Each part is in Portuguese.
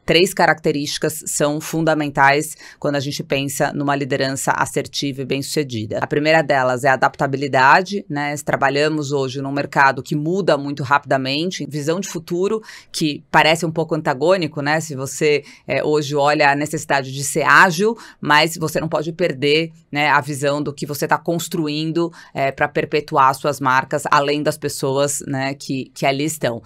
3 características são fundamentais quando a gente pensa numa liderança assertiva e bem-sucedida. A primeira delas é a adaptabilidade, né? Trabalhamos hoje num mercado que muda muito rapidamente, visão de futuro que parece um pouco antagônico, né? Se você hoje olha a necessidade de ser ágil, mas você não pode perder, né, a visão do que você está construindo para perpetuar suas marcas, além das pessoas, né, que ali estão.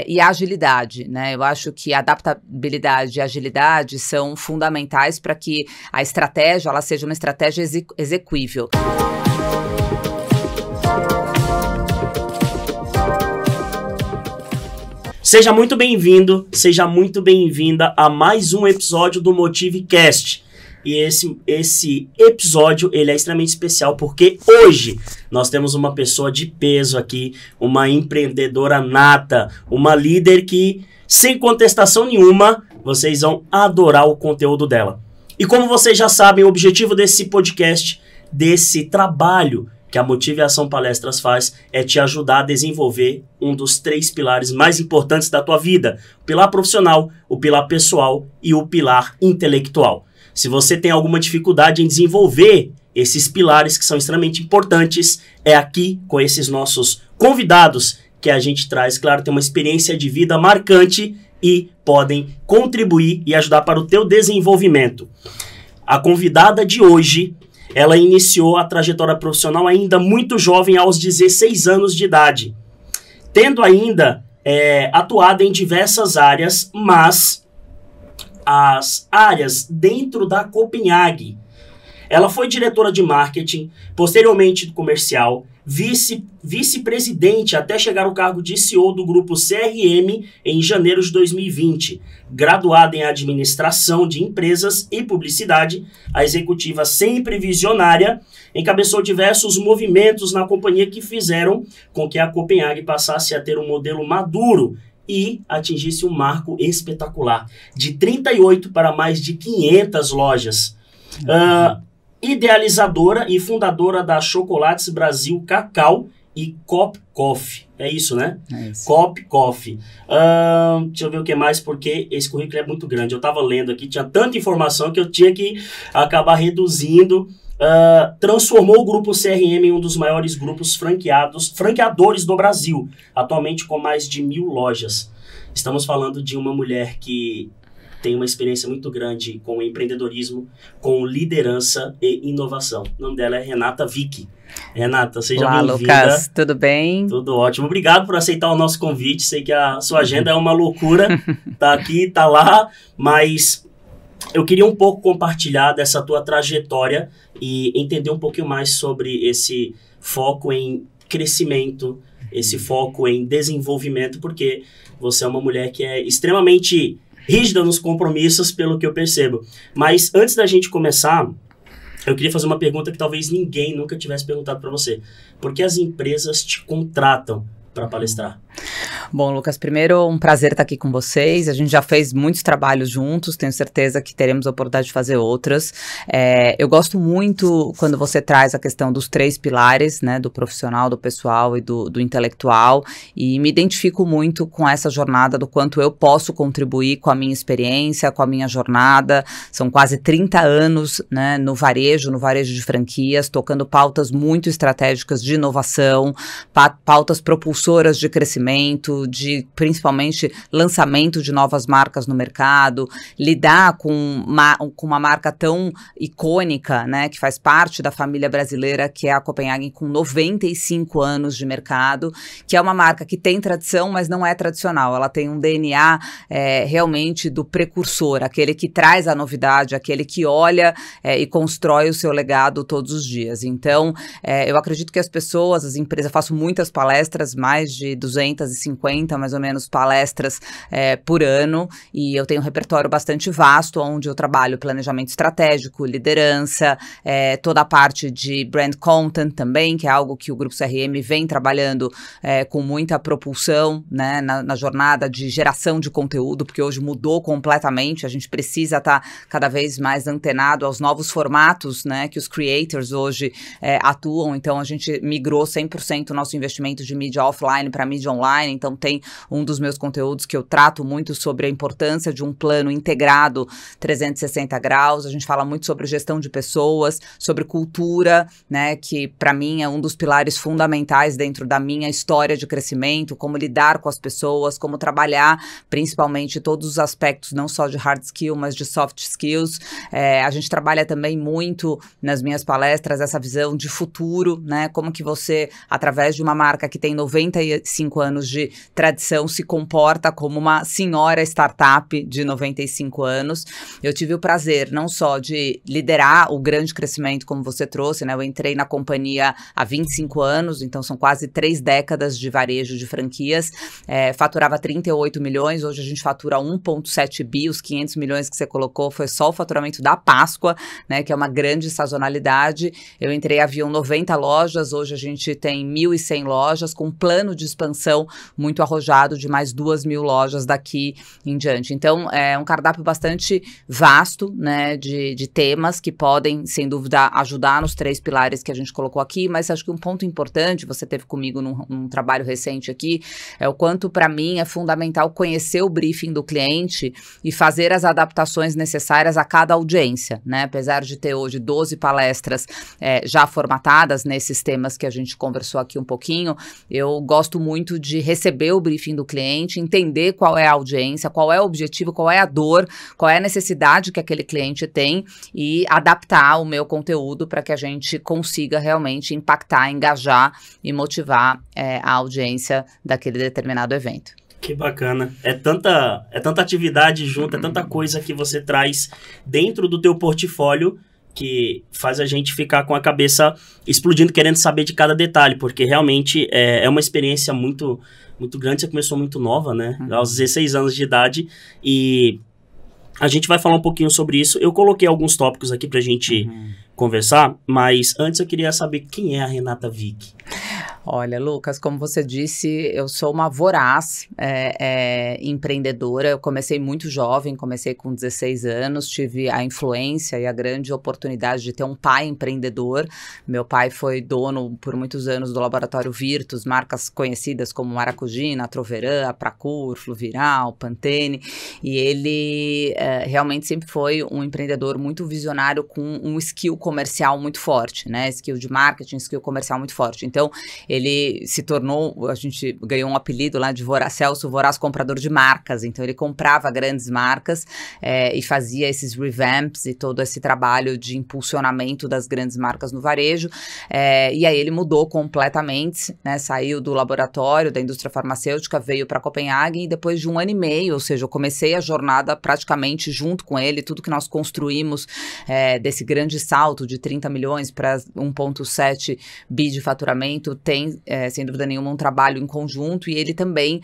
E a agilidade, né? Eu acho que a adaptabilidade e agilidade são fundamentais para que a estratégia ela seja uma estratégia execuível. Seja muito bem-vindo, seja muito bem-vinda a mais um episódio do MotiveCast. E esse episódio ele é extremamente especial porque hoje nós temos uma pessoa de peso aqui, uma empreendedora nata, uma líder que, sem contestação nenhuma, vocês vão adorar o conteúdo dela. E como vocês já sabem, o objetivo desse podcast, desse trabalho que a Motive Ação Palestras faz, é te ajudar a desenvolver um dos 3 pilares mais importantes da tua vida: o pilar profissional, o pilar pessoal e o pilar intelectual. Se você tem alguma dificuldade em desenvolver esses pilares que são extremamente importantes, é aqui com esses nossos convidados que a gente traz, claro, tem uma experiência de vida marcante e podem contribuir e ajudar para o teu desenvolvimento. A convidada de hoje, ela iniciou a trajetória profissional ainda muito jovem, aos 16 anos de idade, tendo ainda atuado em diversas áreas, mas as áreas dentro da Copenhague. Ela foi diretora de marketing, posteriormente do comercial, vice-presidente até chegar ao cargo de CEO do grupo CRM em janeiro de 2020. Graduada em administração de empresas e publicidade, a executiva sempre visionária encabeçou diversos movimentos na companhia que fizeram com que a Copenhague passasse a ter um modelo maduro e atingisse um marco espetacular, de 38 para mais de 500 lojas. Idealizadora e fundadora da Chocolates Brasil Cacau e Cop Coffee. É isso, né? É isso. Cop Coffee. Deixa eu ver o que mais, porque esse currículo é muito grande. Eu estava lendo aqui, tinha tanta informação que eu tinha que acabar reduzindo. Transformou o grupo CRM em um dos maiores grupos franqueadores do Brasil, atualmente com mais de 1.000 lojas. Estamos falando de uma mulher que tem uma experiência muito grande com empreendedorismo, com liderança e inovação. O nome dela é Renata Vick. Renata, seja bem-vinda. Olá, Lucas, tudo bem? Tudo ótimo. Obrigado por aceitar o nosso convite. Sei que a sua agenda é uma loucura, tá aqui, tá lá, mas eu queria um pouco compartilhar dessa tua trajetória e entender um pouquinho mais sobre esse foco em crescimento, esse foco em desenvolvimento, porque você é uma mulher que é extremamente rígida nos compromissos, pelo que eu percebo. Mas antes da gente começar, eu queria fazer uma pergunta que talvez ninguém nunca tivesse perguntado para você. Por que as empresas te contratam para palestrar? Bom, Lucas, primeiro um prazer estar aqui com vocês. A gente já fez muitos trabalhos juntos, tenho certeza que teremos a oportunidade de fazer outras. Eu gosto muito quando você traz a questão dos 3 pilares, né, do profissional, do pessoal e do intelectual, e me identifico muito com essa jornada do quanto eu posso contribuir com a minha experiência, com a minha jornada. São quase 30 anos, né, no varejo de franquias, tocando pautas muito estratégicas de inovação, pautas propulsoras de crescimento, de principalmente lançamento de novas marcas no mercado, lidar com uma marca tão icônica, né, que faz parte da família brasileira, que é a Copenhagen, com 95 anos de mercado, que é uma marca que tem tradição, mas não é tradicional. Ela tem um DNA realmente do precursor, aquele que traz a novidade, aquele que olha e constrói o seu legado todos os dias. Então, eu acredito que as pessoas, as empresas, eu faço muitas palestras, mais de 250, mais ou menos, palestras por ano, e eu tenho um repertório bastante vasto, onde eu trabalho planejamento estratégico, liderança, toda a parte de brand content também, que é algo que o Grupo CRM vem trabalhando com muita propulsão, né, na jornada de geração de conteúdo, porque hoje mudou completamente, a gente precisa estar cada vez mais antenado aos novos formatos, né, que os creators hoje atuam. Então a gente migrou 100% o nosso investimento de mídia offline para mídia online, então tem um dos meus conteúdos que eu trato muito sobre a importância de um plano integrado 360 graus, a gente fala muito sobre gestão de pessoas, sobre cultura, né, que para mim é um dos pilares fundamentais dentro da minha história de crescimento, como lidar com as pessoas, como trabalhar principalmente todos os aspectos, não só de hard skill, mas de soft skills. A gente trabalha também muito nas minhas palestras essa visão de futuro, né, como que você, através de uma marca que tem 95 anos de tradição, se comporta como uma senhora startup de 95 anos. Eu tive o prazer não só de liderar o grande crescimento, como você trouxe, né, eu entrei na companhia há 25 anos, então são quase 3 décadas de varejo de franquias, faturava 38 milhões, hoje a gente fatura 1,7 bi, os 500 milhões que você colocou foi só o faturamento da Páscoa, né, que é uma grande sazonalidade. Eu entrei, haviam 90 lojas, hoje a gente tem 1.100 lojas, com um plano de expansão muito arrojado de mais 2.000 lojas daqui em diante. Então, é um cardápio bastante vasto, né, de temas que podem, sem dúvida, ajudar nos 3 pilares que a gente colocou aqui, mas acho que um ponto importante, você teve comigo num trabalho recente aqui, é o quanto, para mim, é fundamental conhecer o briefing do cliente e fazer as adaptações necessárias a cada audiência, né? Apesar de ter hoje 12 palestras já formatadas nesses temas que a gente conversou aqui um pouquinho, eu gosto muito de receber o briefing do cliente, entender qual é a audiência, qual é o objetivo, qual é a dor, qual é a necessidade que aquele cliente tem e adaptar o meu conteúdo para que a gente consiga realmente impactar, engajar e motivar a audiência daquele determinado evento. Que bacana. É tanta atividade junto, é tanta coisa que você traz dentro do teu portfólio que faz a gente ficar com a cabeça explodindo, querendo saber de cada detalhe, porque realmente é uma experiência muito, muito grande. Você começou muito nova, né? Aos 16 anos de idade, e a gente vai falar um pouquinho sobre isso. Eu coloquei alguns tópicos aqui pra gente conversar, mas antes eu queria saber quem é a Renata Vick. Olha, Lucas, como você disse, eu sou uma voraz empreendedora. Eu comecei muito jovem, comecei com 16 anos, tive a influência e a grande oportunidade de ter um pai empreendedor. Meu pai foi dono por muitos anos do Laboratório Virtus, marcas conhecidas como Maracugina, Troveran, Apracur, Fluviral, Pantene, e ele realmente sempre foi um empreendedor muito visionário com um skill comercial muito forte, né? Skill de marketing, skill comercial muito forte. Então, ele se tornou, a gente ganhou um apelido lá de Celso Voraz comprador de marcas, então ele comprava grandes marcas e fazia esses revamps e todo esse trabalho de impulsionamento das grandes marcas no varejo, e aí ele mudou completamente, né, saiu do laboratório da indústria farmacêutica, veio para Copenhague e depois de 1 ano e meio, ou seja, eu comecei a jornada praticamente junto com ele, tudo que nós construímos desse grande salto de 30 milhões para 1,7 bi de faturamento, tem, sem dúvida nenhuma, um trabalho em conjunto, e ele também,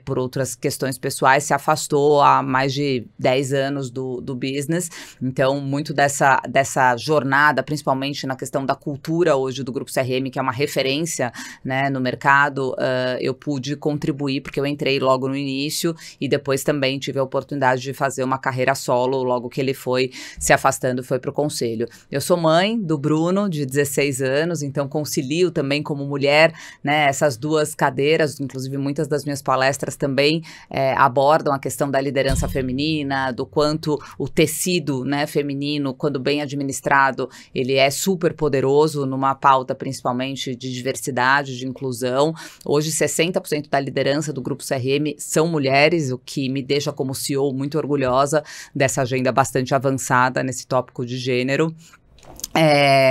por outras questões pessoais, se afastou há mais de 10 anos do business. Então, muito dessa jornada, principalmente na questão da cultura hoje do Grupo CRM, que é uma referência, né, no mercado, eu pude contribuir, porque eu entrei logo no início e depois também tive a oportunidade de fazer uma carreira solo, logo que ele foi se afastando, foi para o conselho. Eu sou mãe do Bruno, de 16 anos, então concilio também como mulher, né, essas duas cadeiras, inclusive muitas das minhas palestras também abordam a questão da liderança feminina, do quanto o tecido, né, feminino, quando bem administrado, ele é super poderoso numa pauta principalmente de diversidade, de inclusão. Hoje 60% da liderança do Grupo CRM são mulheres, o que me deixa como CEO muito orgulhosa dessa agenda bastante avançada nesse tópico de gênero.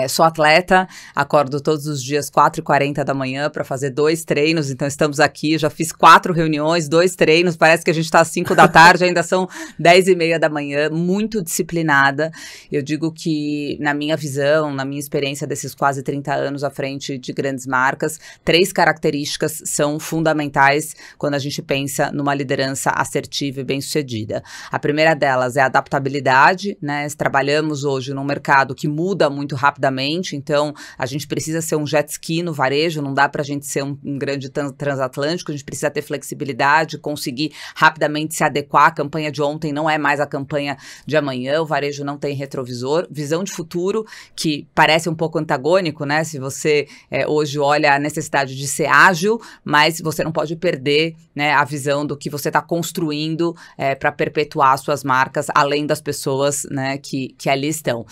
Sou atleta, acordo todos os dias 4h40 da manhã para fazer 2 treinos, então estamos aqui, já fiz 4 reuniões, 2 treinos, parece que a gente está às 5 da tarde, ainda são 10h30 da manhã, muito disciplinada. Eu digo que, na minha visão, na minha experiência desses quase 30 anos à frente de grandes marcas, 3 características são fundamentais quando a gente pensa numa liderança assertiva e bem-sucedida. A primeira delas é a adaptabilidade, né? Trabalhamos hoje num mercado que muda muito rapidamente, então a gente precisa ser um jet ski no varejo, não dá para a gente ser um grande transatlântico, a gente precisa ter flexibilidade, conseguir rapidamente se adequar. A campanha de ontem não é mais a campanha de amanhã, o varejo não tem retrovisor. Visão de futuro, que parece um pouco antagônico, né? Se você hoje olha a necessidade de ser ágil, mas você não pode perder, né, a visão do que você está construindo para perpetuar suas marcas, além das pessoas, né, que ali estão.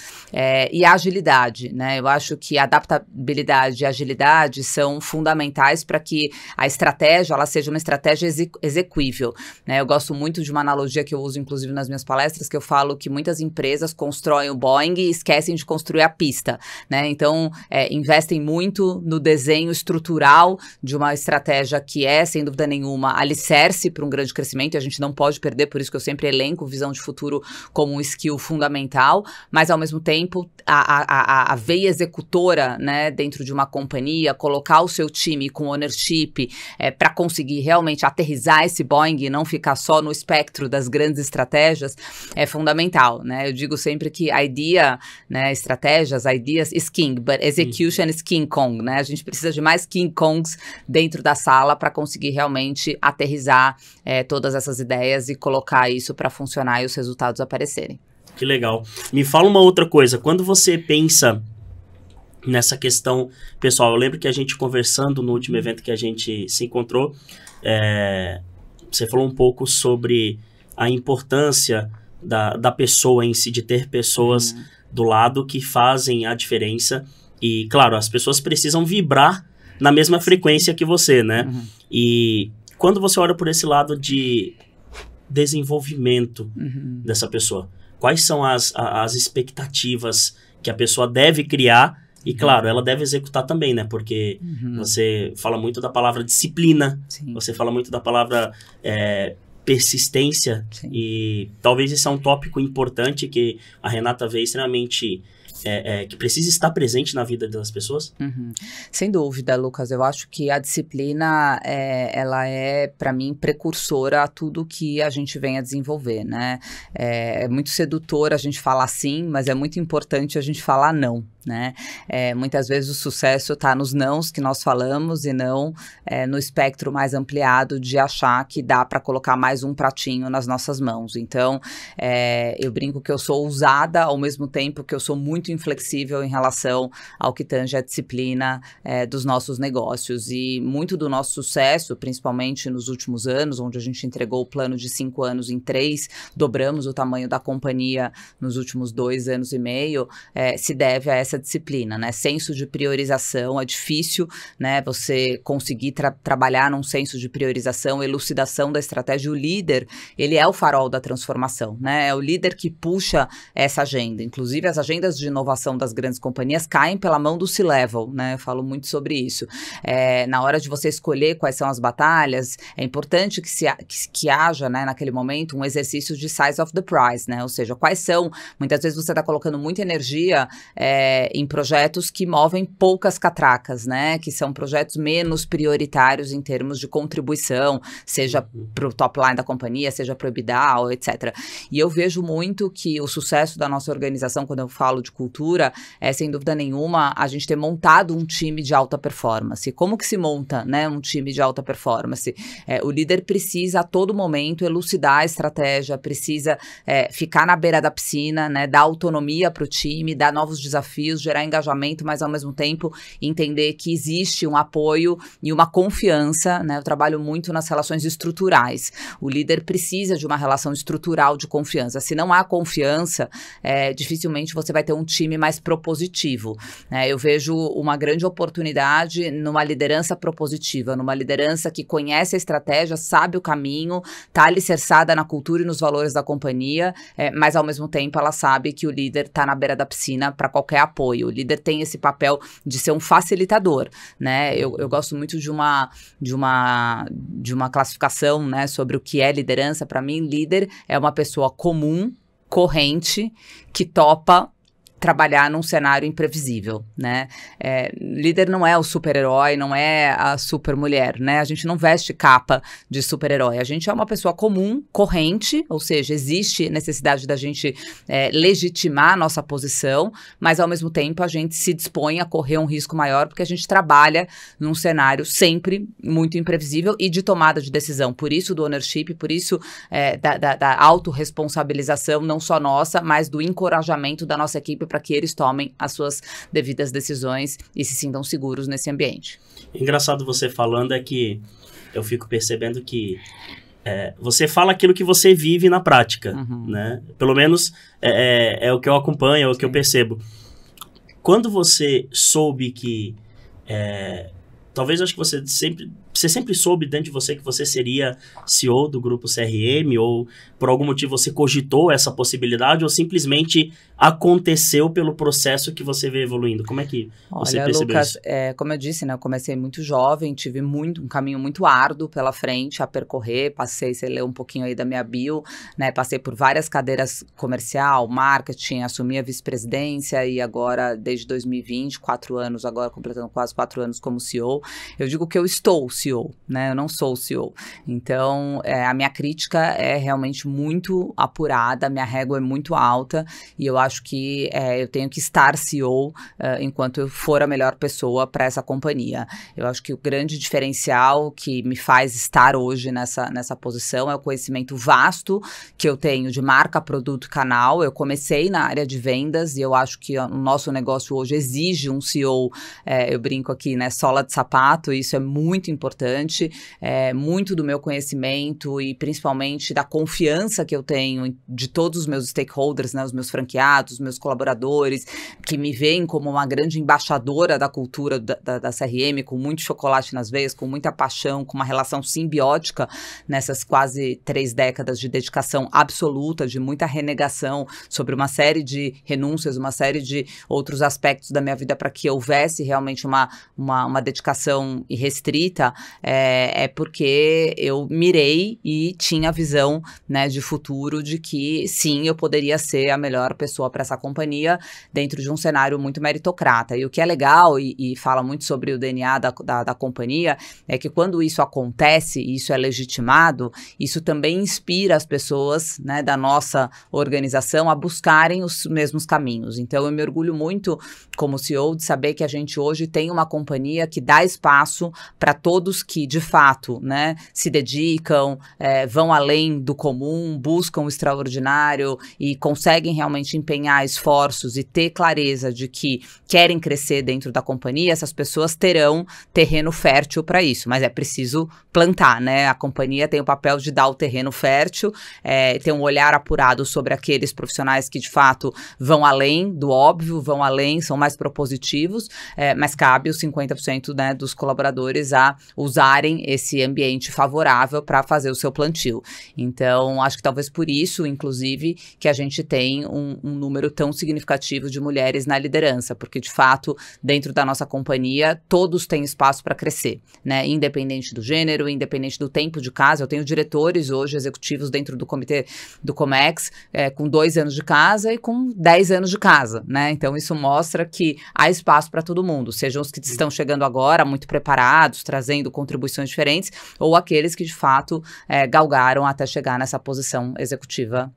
E a agilidade, né? Eu acho que adaptabilidade e agilidade são fundamentais para que a estratégia ela seja uma estratégia execuível, né? Eu gosto muito de uma analogia que eu uso, inclusive, nas minhas palestras, que eu falo que muitas empresas constroem o Boeing e esquecem de construir a pista, né? Então, investem muito no desenho estrutural de uma estratégia que sem dúvida nenhuma, alicerce para um grande crescimento, e a gente não pode perder, por isso que eu sempre elenco visão de futuro como um skill fundamental, mas ao mesmo tempo, a veia executora, né, dentro de uma companhia, colocar o seu time com ownership para conseguir realmente aterrissar esse Boeing e não ficar só no espectro das grandes estratégias, é fundamental, né? Eu digo sempre que estratégias, ideas is king, but execution is King Kong, né? A gente precisa de mais King Kongs dentro da sala para conseguir realmente aterrissar todas essas ideias e colocar isso para funcionar e os resultados aparecerem. Que legal. Me fala uma outra coisa. Quando você pensa nessa questão, pessoal, eu lembro que a gente conversando no último evento que a gente se encontrou, você falou um pouco sobre a importância da pessoa em si, de ter pessoas do lado que fazem a diferença. E, claro, as pessoas precisam vibrar na mesma frequência que você, né? E quando você olha por esse lado de desenvolvimento dessa pessoa, quais são as expectativas que a pessoa deve criar? E, claro, ela deve executar também, né? Porque você fala muito da palavra disciplina, você fala muito da palavra persistência. Sim. E talvez esse é um tópico importante que a Renata vê extremamente... que precisa estar presente na vida das pessoas? Sem dúvida, Lucas. Eu acho que a disciplina, ela é, para mim, precursora a tudo que a gente vem a desenvolver, né? É muito sedutor a gente falar sim, mas é muito importante a gente falar não, né? Muitas vezes o sucesso está nos nãos que nós falamos e não no espectro mais ampliado de achar que dá para colocar mais um pratinho nas nossas mãos. Então, eu brinco que eu sou ousada ao mesmo tempo que eu sou muito inflexível em relação ao que tange a disciplina dos nossos negócios. E muito do nosso sucesso, principalmente nos últimos anos, onde a gente entregou o plano de 5 anos em 3, dobramos o tamanho da companhia nos últimos 2 anos e meio, se deve a essa disciplina, né? Senso de priorização, é difícil, né, você conseguir trabalhar num senso de priorização, elucidação da estratégia. O líder, ele é o farol da transformação, né? É o líder que puxa essa agenda. Inclusive, as agendas de inovação das grandes companhias caem pela mão do C-Level, né? Eu falo muito sobre isso. Na hora de você escolher quais são as batalhas, é importante que haja, né, naquele momento, um exercício de size of the prize, né? Ou seja, quais são... Muitas vezes você está colocando muita energia em projetos que movem poucas catracas, né? Que são projetos menos prioritários em termos de contribuição, seja para o top line da companhia, seja para o EBITDA, ou etc. E eu vejo muito que o sucesso da nossa organização, quando eu falo de cultura, sem dúvida nenhuma, a gente ter montado um time de alta performance. Como que se monta, né, um time de alta performance? O líder precisa a todo momento elucidar a estratégia, precisa ficar na beira da piscina, né, dar autonomia para o time, dar novos desafios, gerar engajamento, mas ao mesmo tempo entender que existe um apoio e uma confiança, né? Eu trabalho muito nas relações estruturais. O líder precisa de uma relação estrutural de confiança. Se não há confiança, dificilmente você vai ter um time mais propositivo, né? Eu vejo uma grande oportunidade numa liderança propositiva, numa liderança que conhece a estratégia, sabe o caminho, está alicerçada na cultura e nos valores da companhia, mas ao mesmo tempo ela sabe que o líder está na beira da piscina para qualquer apoio. O líder tem esse papel de ser um facilitador, né? Eu gosto muito de uma classificação, né, sobre o que é liderança. Para mim, líder é uma pessoa comum, corrente, que topa trabalhar num cenário imprevisível, né? Líder não é o super-herói, não é a super-mulher, né? A gente não veste capa de super-herói, a gente é uma pessoa comum, corrente, ou seja, existe necessidade da gente legitimar a nossa posição, mas ao mesmo tempo a gente se dispõe a correr um risco maior, porque a gente trabalha num cenário sempre muito imprevisível e de tomada de decisão, por isso do ownership, por isso da autorresponsabilização, não só nossa, mas do encorajamento da nossa equipe para que eles tomem as suas devidas decisões e se sintam seguros nesse ambiente. Engraçado você falando é que eu fico percebendo que você fala aquilo que você vive na prática, né? Pelo menos é o que eu acompanho, é o que eu percebo. Quando você soube que... talvez acho que você sempre soube dentro de você que você seria CEO do grupo CRM, ou por algum motivo você cogitou essa possibilidade, ou simplesmente aconteceu pelo processo que você veio evoluindo? Como é que você percebeu Lucas, isso? Como eu disse, né, eu comecei muito jovem, tive um caminho muito árduo pela frente a percorrer, passei, você leu um pouquinho aí da minha bio, né, passei por várias cadeiras comercial, marketing, assumi a vice-presidência e agora, desde 2020, 4 anos, agora completando quase 4 anos como CEO, eu digo que eu estou CEO, né? Eu não sou o CEO. Então, a minha crítica é realmente muito apurada, a minha régua é muito alta e eu acho que eu tenho que estar CEO enquanto eu for a melhor pessoa para essa companhia. Eu acho que o grande diferencial que me faz estar hoje nessa posição é o conhecimento vasto que eu tenho de marca, produto e canal. Eu comecei na área de vendas e eu acho que o nosso negócio hoje exige um CEO, eu brinco aqui, né, sola de sapato, e isso é muito importante, muito do meu conhecimento e principalmente da confiança que eu tenho de todos os meus stakeholders, né, os meus franqueados, os meus colaboradores, que me veem como uma grande embaixadora da cultura da CRM, com muito chocolate nas veias, com muita paixão, com uma relação simbiótica nessas quase 3 décadas de dedicação absoluta, de muita renegação sobre uma série de renúncias, uma série de outros aspectos da minha vida para que houvesse realmente uma dedicação irrestrita, porque eu mirei e tinha a visão, né, de futuro de que sim, eu poderia ser a melhor pessoa para essa companhia dentro de um cenário muito meritocrata. E o que é legal e fala muito sobre o DNA da companhia é que quando isso acontece e isso é legitimado, isso também inspira as pessoas, né, da nossa organização a buscarem os mesmos caminhos. Então eu me orgulho muito como CEO de saber que a gente hoje tem uma companhia que dá espaço para todos que de fato, né, se dedicam, vão além do comum, buscam o extraordinário e conseguem realmente empenhar esforços e ter clareza de que querem crescer dentro da companhia. Essas pessoas terão terreno fértil para isso, mas é preciso plantar, né? A companhia tem o papel de dar o terreno fértil, ter um olhar apurado sobre aqueles profissionais que de fato vão além do óbvio, vão além, são mais propositivos, mas cabe os 50%, né, dos colaboradores a usarem esse ambiente favorável para fazer o seu plantio. Então, acho que talvez por isso, inclusive, que a gente tem um número tão significativo de mulheres na liderança, porque de fato, dentro da nossa companhia, todos têm espaço para crescer, né? Independente do gênero, independente do tempo de casa. Eu tenho diretores hoje, executivos dentro do comitê do Comex, com 2 anos de casa e com 10 anos de casa, né? Então, isso mostra que há espaço para todo mundo, sejam os que estão chegando agora, muito preparados, trazendo contribuições diferentes, ou aqueles que de fato galgaram até chegar nessa posição executiva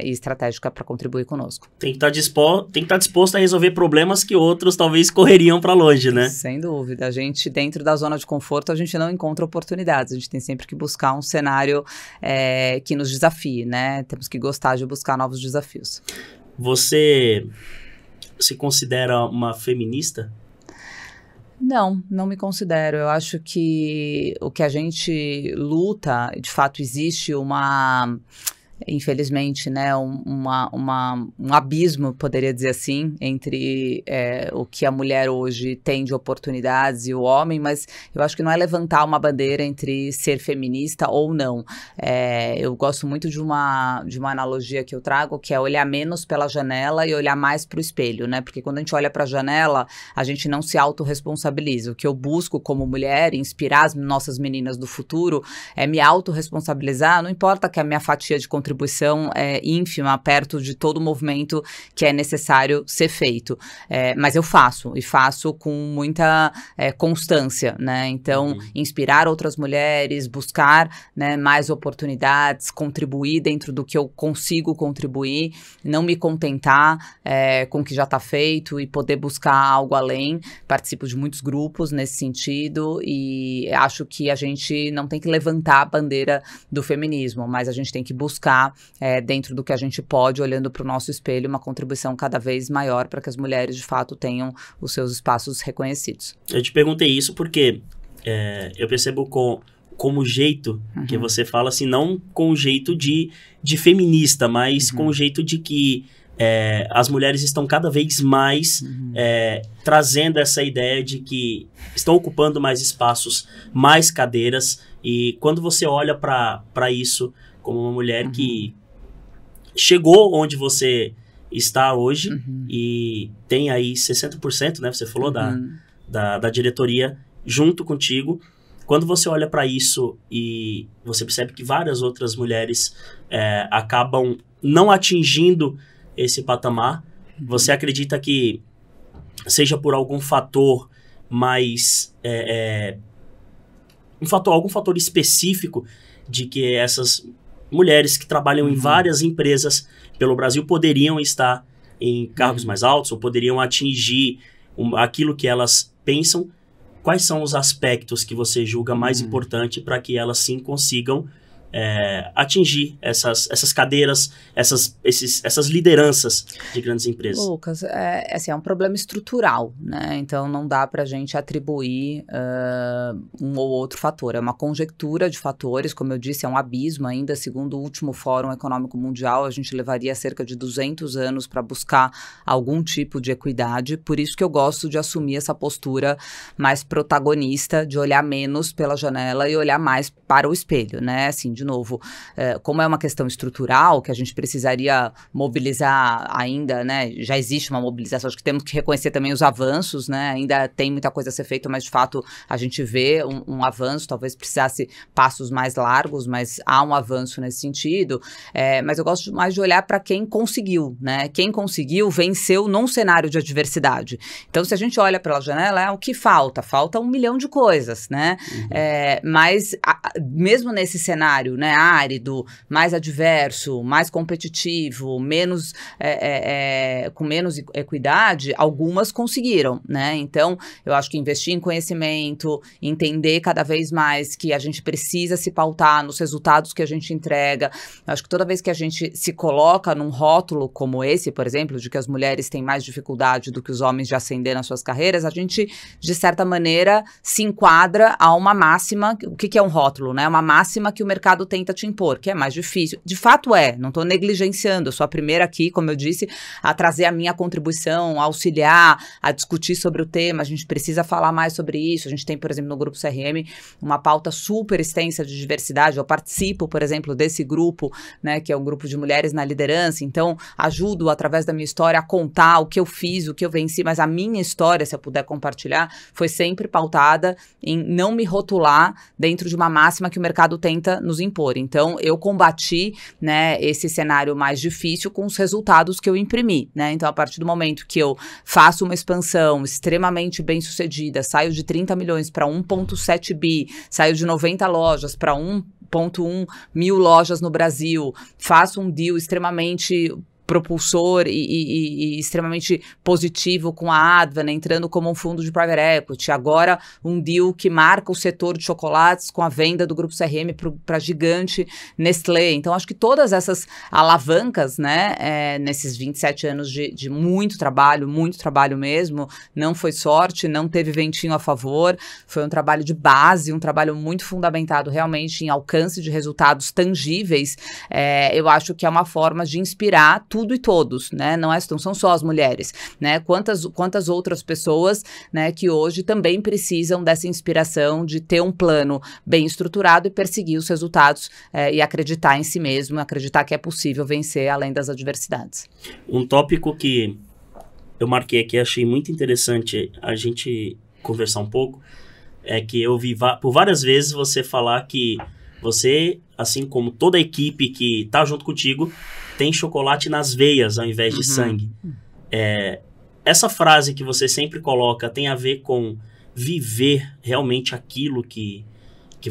e estratégica para contribuir conosco. Tem que estar disposto a resolver problemas que outros talvez correriam para longe, né? Sem dúvida. A gente, dentro da zona de conforto, a gente não encontra oportunidades. A gente tem sempre que buscar um cenário que nos desafie, né? Temos que gostar de buscar novos desafios. Você se considera uma feminista? Não, não me considero. Eu acho que o que a gente luta, de fato, existe infelizmente, né, um abismo, poderia dizer assim, entre o que a mulher hoje tem de oportunidades e o homem, mas eu acho que não é levantar uma bandeira entre ser feminista ou não. Eu gosto muito de uma analogia que eu trago, que é olhar menos pela janela e olhar mais para o espelho, né? Porque quando a gente olha para a janela, a gente não se autorresponsabiliza. O que eu busco como mulher, inspirar as nossas meninas do futuro, é me autorresponsabilizar, não importa que a minha fatia de contribuição contribuição ínfima perto de todo o movimento que é necessário ser feito. Mas eu faço, e faço com muita constância, né? Então, inspirar outras mulheres, buscar, né, mais oportunidades, contribuir dentro do que eu consigo contribuir, não me contentar com o que já está feito e poder buscar algo além. Participo de muitos grupos nesse sentido e acho que a gente não tem que levantar a bandeira do feminismo, mas a gente tem que buscar, dentro do que a gente pode, olhando para o nosso espelho, uma contribuição cada vez maior para que as mulheres, de fato, tenham os seus espaços reconhecidos. Eu te perguntei isso porque eu percebo como o jeito que você fala, assim, não com o jeito de feminista, mas com o jeito de que as mulheres estão cada vez mais trazendo essa ideia de que estão ocupando mais espaços, mais cadeiras, e quando você olha para isso como uma mulher que chegou onde você está hoje e tem aí 60%, né, você falou, da diretoria junto contigo, quando você olha para isso e você percebe que várias outras mulheres acabam não atingindo esse patamar, você acredita que seja por algum fator mais... algum fator específico de que essas mulheres que trabalham em várias empresas pelo Brasil poderiam estar em cargos mais altos ou poderiam atingir aquilo que elas pensam? Quais são os aspectos que você julga mais importante para que elas sim consigam atingir essas cadeiras, essas lideranças de grandes empresas? Lucas, assim, é um problema estrutural, né? Então não dá para a gente atribuir um ou outro fator. É uma conjectura de fatores, como eu disse, é um abismo ainda. Segundo o último Fórum Econômico Mundial, a gente levaria cerca de 200 anos para buscar algum tipo de equidade. Por isso que eu gosto de assumir essa postura mais protagonista, de olhar menos pela janela e olhar mais para o espelho, né? Assim, de novo, como é uma questão estrutural, que a gente precisaria mobilizar ainda, né? Já existe uma mobilização, acho que temos que reconhecer também os avanços, né? Ainda tem muita coisa a ser feita, mas de fato a gente vê um avanço, talvez precisasse passos mais largos, mas há um avanço nesse sentido. Mas eu gosto mais de olhar para quem conseguiu, né? Quem conseguiu venceu num cenário de adversidade. Então, se a gente olha pela janela, o que falta? Falta 1 milhão de coisas, né? Mas mesmo nesse cenário, né, árido, mais adverso, mais competitivo, menos, com menos equidade, algumas conseguiram, né? Então, eu acho que investir em conhecimento, entender cada vez mais que a gente precisa se pautar nos resultados que a gente entrega. Eu acho que toda vez que a gente se coloca num rótulo como esse, por exemplo, de que as mulheres têm mais dificuldade do que os homens de ascender nas suas carreiras, a gente, de certa maneira, se enquadra a uma máxima. O que é um rótulo, né? Uma máxima que o mercado tenta te impor, que é mais difícil. De fato não estou negligenciando, eu sou a primeira aqui, como eu disse, a trazer a minha contribuição, a auxiliar, a discutir sobre o tema. A gente precisa falar mais sobre isso. A gente tem, por exemplo, no Grupo CRM, uma pauta super extensa de diversidade. Eu participo, por exemplo, desse grupo, né, que é um grupo de mulheres na liderança. Então, ajudo, através da minha história, a contar o que eu fiz, o que eu venci, mas a minha história, se eu puder compartilhar, foi sempre pautada em não me rotular dentro de uma máxima que o mercado tenta nos impor. Então, eu combati, né, esse cenário mais difícil com os resultados que eu imprimi, né? Então, a partir do momento que eu faço uma expansão extremamente bem sucedida, saio de 30 milhões para 1,7 bi, saio de 90 lojas para 1,1 mil lojas no Brasil, faço um deal extremamente propulsor e extremamente positivo com a Advent, entrando como um fundo de private equity, agora um deal que marca o setor de chocolates com a venda do Grupo CRM para gigante Nestlé. Então, acho que todas essas alavancas, né, nesses 27 anos de muito trabalho mesmo, não foi sorte, não teve ventinho a favor, foi um trabalho de base, um trabalho muito fundamentado realmente em alcance de resultados tangíveis. Eu acho que é uma forma de inspirar tudo e todos, né? Não são só as mulheres, né? Quantas outras pessoas, né, que hoje também precisam dessa inspiração de ter um plano bem estruturado e perseguir os resultados e acreditar em si mesmo, acreditar que é possível vencer além das adversidades. Um tópico que eu marquei aqui, achei muito interessante a gente conversar um pouco, é que eu vi por várias vezes você falar que você assim como toda a equipe que tá junto contigo, tem chocolate nas veias ao invés de sangue. Essa frase que você sempre coloca tem a ver com viver realmente aquilo que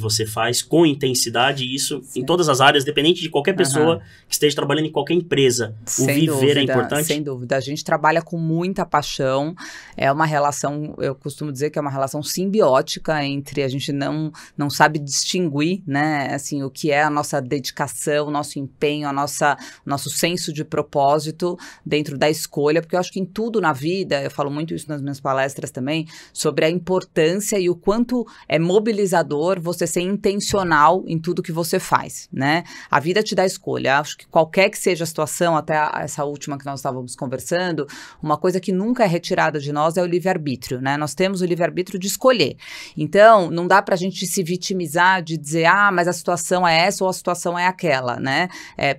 você faz com intensidade, e isso em todas as áreas, dependente de qualquer pessoa que esteja trabalhando em qualquer empresa. O viver é importante? Sem dúvida. A gente trabalha com muita paixão, é uma relação, eu costumo dizer que é uma relação simbiótica entre a gente não sabe distinguir, né, assim, o que é a nossa dedicação, o nosso empenho, nosso senso de propósito dentro da escolha, porque eu acho que em tudo na vida, eu falo muito isso nas minhas palestras também, sobre a importância e o quanto é mobilizador você ser intencional em tudo que você faz, né? A vida te dá escolha. Acho que qualquer que seja a situação, até essa última que nós estávamos conversando, uma coisa que nunca é retirada de nós é o livre-arbítrio, né? Nós temos o livre-arbítrio de escolher. Então, não dá pra gente se vitimizar de dizer, mas a situação é essa ou a situação é aquela, né?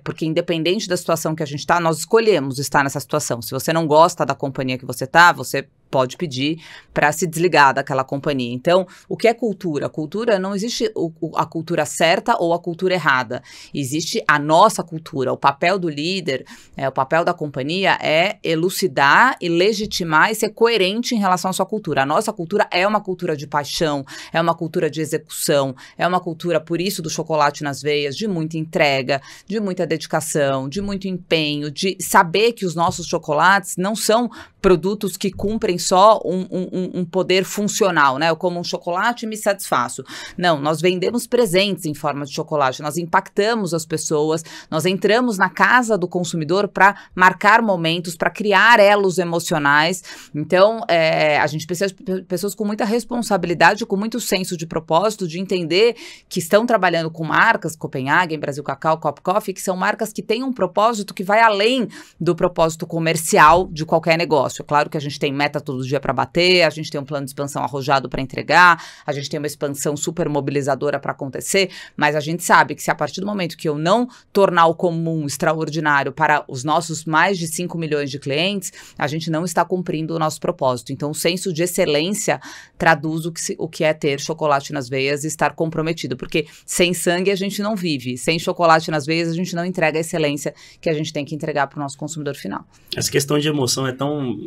Porque independente da situação que a gente tá, nós escolhemos estar nessa situação. Se você não gosta da companhia que você tá, você pode pedir para se desligar daquela companhia. Então, o que é cultura? Cultura, não existe a cultura certa ou a cultura errada. Existe a nossa cultura. O papel do líder, o papel da companhia é elucidar e legitimar e ser coerente em relação à sua cultura. A nossa cultura é uma cultura de paixão, é uma cultura de execução, é uma cultura, por isso, do chocolate nas veias, de muita entrega, de muita dedicação, de muito empenho, de saber que os nossos chocolates não são produtos que cumprem só um poder funcional, né? Eu como um chocolate e me satisfaço. Não, nós vendemos presentes em forma de chocolate, nós impactamos as pessoas, nós entramos na casa do consumidor para marcar momentos, para criar elos emocionais. Então, a gente precisa de pessoas com muita responsabilidade, com muito senso de propósito, de entender que estão trabalhando com marcas, Copenhagen, Brasil Cacau, Cop Coffee, que são marcas que têm um propósito que vai além do propósito comercial de qualquer negócio. É claro que a gente tem meta todo dia para bater, a gente tem um plano de expansão arrojado para entregar, a gente tem uma expansão super mobilizadora para acontecer, mas a gente sabe que se a partir do momento que eu não tornar o comum extraordinário para os nossos mais de 5 milhões de clientes, a gente não está cumprindo o nosso propósito. Então, o senso de excelência traduz o que é ter chocolate nas veias e estar comprometido, porque sem sangue a gente não vive, sem chocolate nas veias a gente não entrega a excelência que a gente tem que entregar para o nosso consumidor final. Essa questão de emoção é tão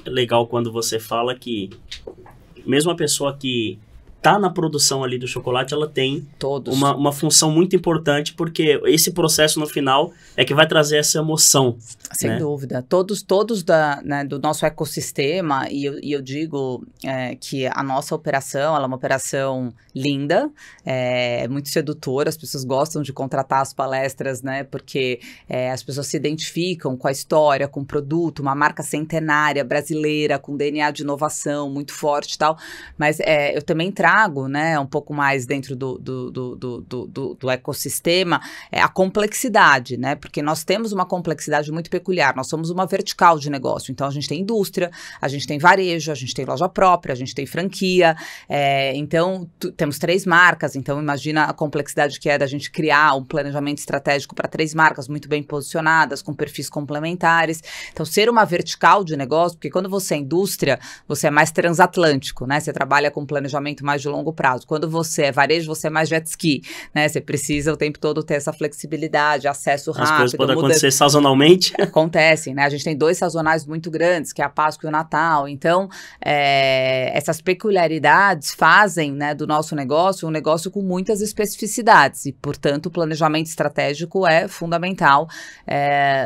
legal quando você fala que mesmo a pessoa que tá na produção ali do chocolate, ela tem uma função muito importante, porque esse processo no final é que vai trazer essa emoção. Sem dúvida. Todos do nosso ecossistema, e eu digo que a nossa operação, ela é uma operação linda, muito sedutora, as pessoas gostam de contratar as palestras, né, porque as pessoas se identificam com a história, com o produto, uma marca centenária, brasileira, com DNA de inovação muito forte e tal, mas eu também trago, né, um pouco mais dentro do ecossistema, a complexidade, né, porque nós temos uma complexidade muito peculiar, nós somos uma vertical de negócio, então a gente tem indústria, a gente tem varejo, a gente tem loja própria, a gente tem franquia, então temos 3 marcas, então imagina a complexidade que é da gente criar um planejamento estratégico para 3 marcas muito bem posicionadas, com perfis complementares, então ser uma vertical de negócio, porque quando você é indústria, você é mais transatlântico, né, você trabalha com planejamento mais de longo prazo, quando você é varejo, você é mais jet ski, né, você precisa o tempo todo ter essa flexibilidade, acesso rápido. As coisas podem acontecer sazonalmente. Acontecem, né, a gente tem 2 sazonais muito grandes, que é a Páscoa e o Natal, então essas peculiaridades fazem, né, do nosso negócio um negócio com muitas especificidades e, portanto, o planejamento estratégico é fundamental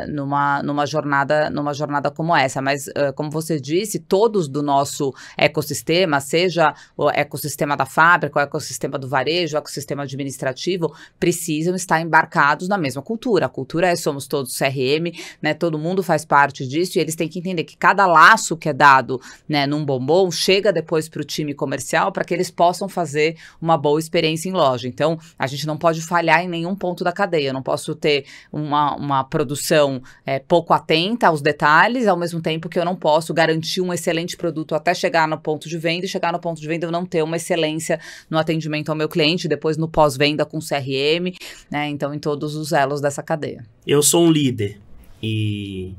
numa jornada como essa, mas como você disse, todos do nosso ecossistema, seja o ecossistema da fábrica, o ecossistema do varejo, o ecossistema administrativo, precisam estar embarcados na mesma cultura. A cultura somos todos CRM, né, todo mundo faz parte disso e eles têm que entender que cada laço que é dado, né, num bombom chega depois para o time comercial para que eles possam fazer uma boa experiência em loja. Então, a gente não pode falhar em nenhum ponto da cadeia. Eu não posso ter uma produção pouco atenta aos detalhes, ao mesmo tempo que eu não posso garantir um excelente produto até chegar no ponto de venda e chegar no ponto de venda eu não ter uma excelência no atendimento ao meu cliente, depois no pós-venda com CRM, né? Então, em todos os elos dessa cadeia. Eu sou um líder e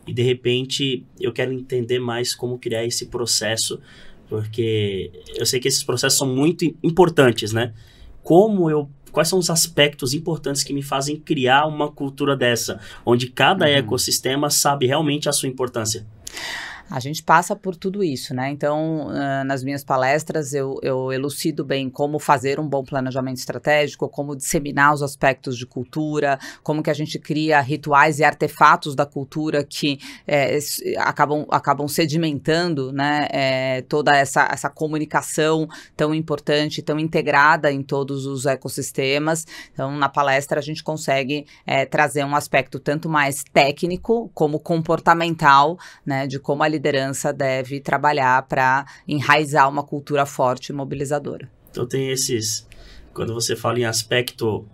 de repente eu quero entender mais como criar esse processo, porque eu sei que esses processos são muito importantes, né? quais são os aspectos importantes que me fazem criar uma cultura dessa, onde cada ecossistema sabe realmente a sua importância? A gente passa por tudo isso, né? Então, nas minhas palestras, eu elucido bem como fazer um bom planejamento estratégico, como disseminar os aspectos de cultura, como que a gente cria rituais e artefatos da cultura que acabam sedimentando, né? Toda essa comunicação tão importante, tão integrada em todos os ecossistemas. Então, na palestra, a gente consegue trazer um aspecto tanto mais técnico como comportamental, né? De como a liderança deve trabalhar para enraizar uma cultura forte e mobilizadora. Então tem quando você fala em aspecto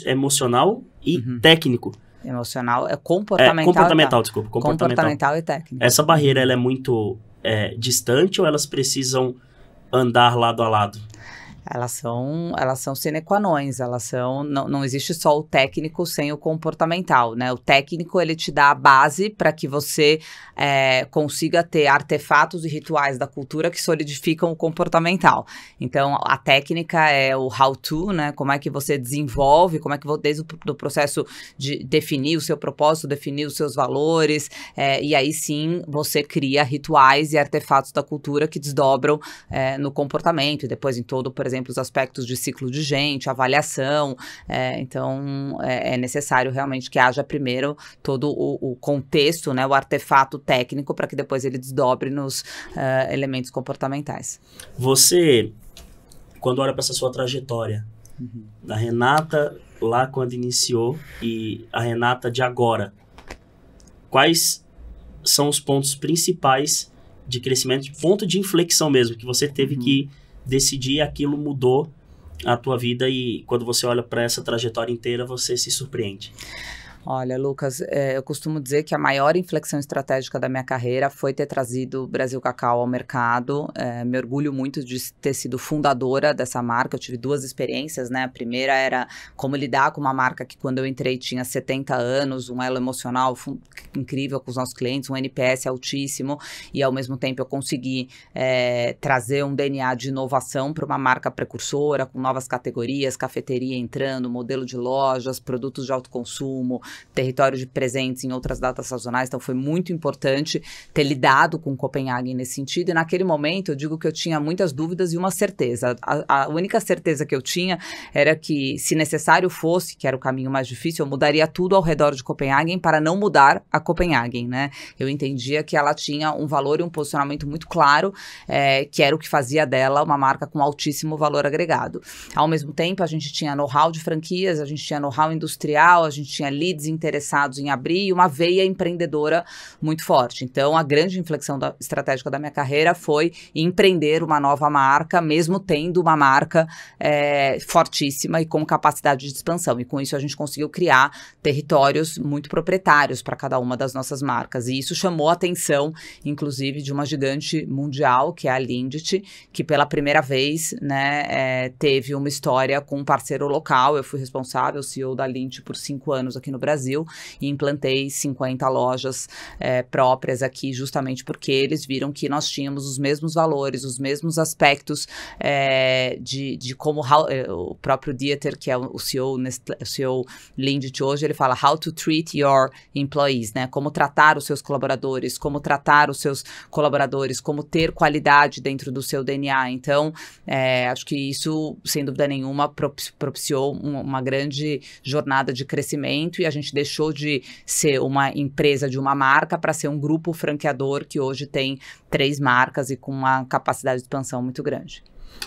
emocional e técnico. Emocional, comportamental. Desculpa. Comportamental e técnico. Essa barreira, ela é muito distante ou elas precisam andar lado a lado? Elas são sine qua non, não existe só o técnico sem o comportamental, né? O técnico, ele te dá a base para que você consiga ter artefatos e rituais da cultura que solidificam o comportamental. Então, a técnica é o how to, né? Como é que você desenvolve, como é que desde o processo de definir o seu propósito, definir os seus valores, e aí sim você cria rituais e artefatos da cultura que desdobram no comportamento e depois em todo, por exemplo, os aspectos de ciclo de gente, avaliação, então é necessário realmente que haja primeiro todo o contexto, né, o artefato técnico, para que depois ele desdobre nos elementos comportamentais. Você, quando olha para essa sua trajetória, da Renata lá quando iniciou e a Renata de agora, quais são os pontos principais de crescimento, ponto de inflexão mesmo, que você teve que decidir, aquilo mudou a tua vida e quando você olha para essa trajetória inteira, você se surpreende? Olha, Lucas, eu costumo dizer que a maior inflexão estratégica da minha carreira foi ter trazido o Brasil Cacau ao mercado. Me orgulho muito de ter sido fundadora dessa marca. Eu tive 2 experiências, né? A primeira era como lidar com uma marca que quando eu entrei tinha 70 anos, um elo emocional incrível com os nossos clientes, um NPS altíssimo e ao mesmo tempo eu consegui trazer um DNA de inovação para uma marca precursora, com novas categorias, cafeteria entrando, modelo de lojas, produtos de alto consumo, território de presentes em outras datas sazonais, então foi muito importante ter lidado com Copenhague nesse sentido, e naquele momento eu digo que eu tinha muitas dúvidas e uma certeza, a única certeza que eu tinha era que se necessário fosse, que era o caminho mais difícil, eu mudaria tudo ao redor de Copenhague para não mudar a Copenhague, né? Eu entendia que ela tinha um valor e um posicionamento muito claro, que era o que fazia dela uma marca com altíssimo valor agregado. Ao mesmo tempo, a gente tinha know-how de franquias, a gente tinha know-how industrial, a gente tinha leads interessados em abrir e uma veia empreendedora muito forte. Então, a grande inflexão estratégica da minha carreira foi empreender uma nova marca, mesmo tendo uma marca fortíssima e com capacidade de expansão. E com isso a gente conseguiu criar territórios muito proprietários para cada uma das nossas marcas. E isso chamou a atenção, inclusive, de uma gigante mundial, que é a Lindt, que pela primeira vez, né, teve uma história com um parceiro local. Eu fui responsável, CEO da Lindt, por 5 anos aqui no Brasil e implantei 50 lojas próprias aqui, justamente porque eles viram que nós tínhamos os mesmos valores, os mesmos aspectos de como o próprio Dieter, que é o CEO Lindt hoje, ele fala how to treat your employees, né? Como tratar os seus colaboradores, como tratar os seus colaboradores, como ter qualidade dentro do seu DNA. Então, acho que isso, sem dúvida nenhuma, propiciou uma grande jornada de crescimento e a gente deixou de ser uma empresa de uma marca para ser um grupo franqueador que hoje tem 3 marcas e com uma capacidade de expansão muito grande.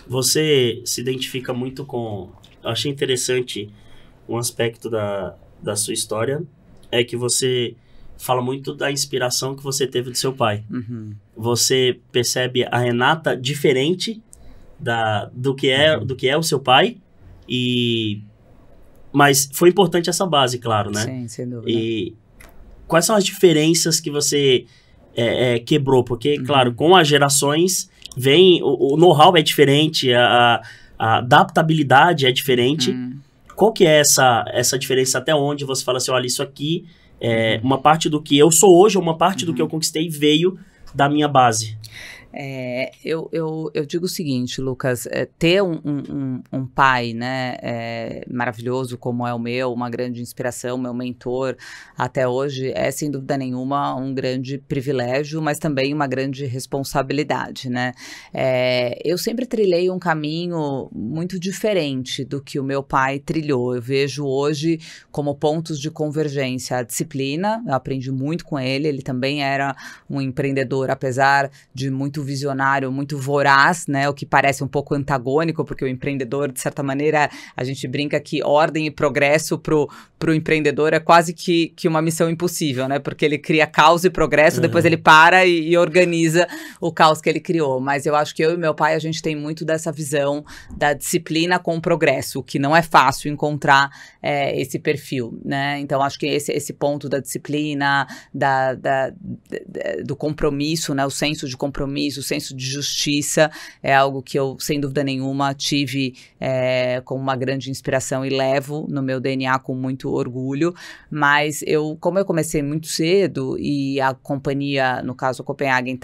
Você se identifica muito com... Eu achei interessante um aspecto da sua história, é que você fala muito da inspiração que você teve do seu pai. Você percebe a Renata diferente do que é o seu pai mas foi importante essa base, claro, né? Sim, sem dúvida. E quais são as diferenças que você quebrou? Porque, claro, com as gerações vem... O know-how é diferente, a adaptabilidade é diferente. Qual que é essa diferença? Até onde você fala assim, olha, isso aqui uma parte do que eu sou hoje, uma parte do que eu conquistei veio da minha base? Eu digo o seguinte, Lucas, ter um pai, né, maravilhoso como é o meu, uma grande inspiração, meu mentor até hoje, é sem dúvida nenhuma um grande privilégio, mas também uma grande responsabilidade, né? Eu sempre trilhei um caminho muito diferente do que o meu pai trilhou. Eu vejo hoje como pontos de convergência a disciplina, eu aprendi muito com ele, ele também era um empreendedor, apesar de muito visionário, muito voraz, né, o que parece um pouco antagônico, porque o empreendedor, de certa maneira, a gente brinca que ordem e progresso pro empreendedor é quase que uma missão impossível, né, porque ele cria caos e progresso, depois ele para e organiza o caos que ele criou, mas eu acho que eu e meu pai, a gente tem muito dessa visão da disciplina com o progresso, que não é fácil encontrar esse perfil, né, então acho que esse ponto da disciplina, do compromisso, né, o senso de compromisso, o senso de justiça, é algo que eu, sem dúvida nenhuma, tive como uma grande inspiração e levo no meu DNA com muito orgulho, mas como eu comecei muito cedo e a companhia, no caso a Copenhagen,